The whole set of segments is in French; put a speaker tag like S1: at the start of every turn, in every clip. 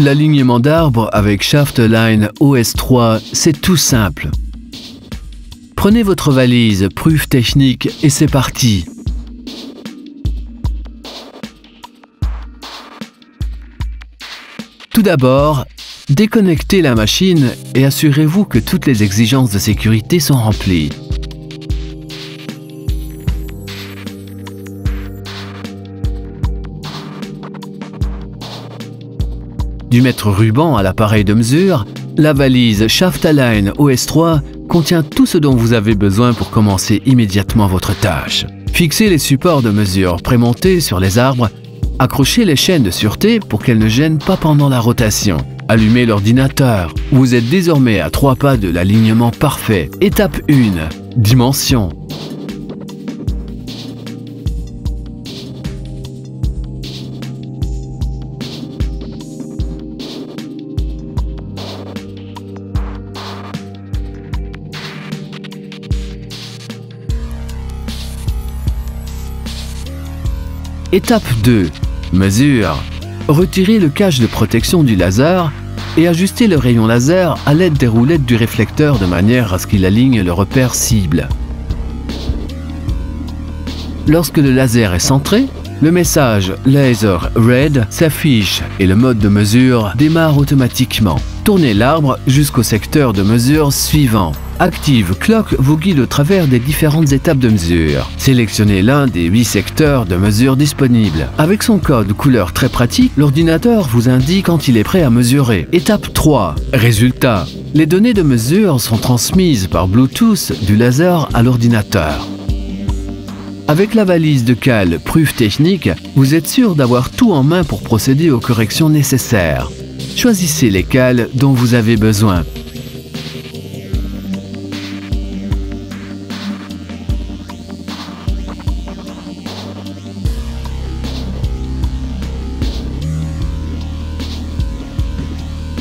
S1: L'alignement d'arbre avec Shaft-Align OS 3, c'est tout simple. Prenez votre valise Prüf Technik et c'est parti. Tout d'abord, déconnectez la machine et assurez-vous que toutes les exigences de sécurité sont remplies. Du mètre-ruban à l'appareil de mesure, la valise Shaft-Align OS 3 contient tout ce dont vous avez besoin pour commencer immédiatement votre tâche. Fixez les supports de mesure prémontés sur les arbres, accrochez les chaînes de sûreté pour qu'elles ne gênent pas pendant la rotation. Allumez l'ordinateur. Vous êtes désormais à 3 pas de l'alignement parfait. Étape 1. Dimension. Étape 2. Mesure. Retirez le cache de protection du laser et ajustez le rayon laser à l'aide des roulettes du réflecteur de manière à ce qu'il aligne le repère cible. Lorsque le laser est centré, le message Laser Red s'affiche et le mode de mesure démarre automatiquement. Tournez l'arbre jusqu'au secteur de mesure suivant. Active Clock vous guide au travers des différentes étapes de mesure. Sélectionnez l'un des 8 secteurs de mesure disponibles. Avec son code couleur très pratique, l'ordinateur vous indique quand il est prêt à mesurer. Étape 3. Résultat. Les données de mesure sont transmises par Bluetooth du laser à l'ordinateur. Avec la valise de cale Prüf Technik, vous êtes sûr d'avoir tout en main pour procéder aux corrections nécessaires. Choisissez les cales dont vous avez besoin.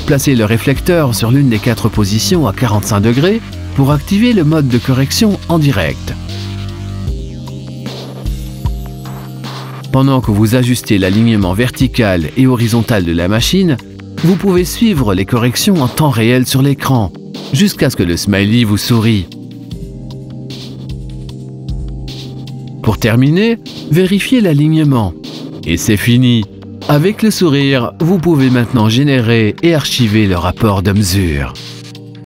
S1: Placez le réflecteur sur l'une des 4 positions à 45 degrés pour activer le mode de correction en direct. Pendant que vous ajustez l'alignement vertical et horizontal de la machine, vous pouvez suivre les corrections en temps réel sur l'écran, jusqu'à ce que le smiley vous sourie. Pour terminer, vérifiez l'alignement. Et c'est fini! Avec le sourire, vous pouvez maintenant générer et archiver le rapport de mesure.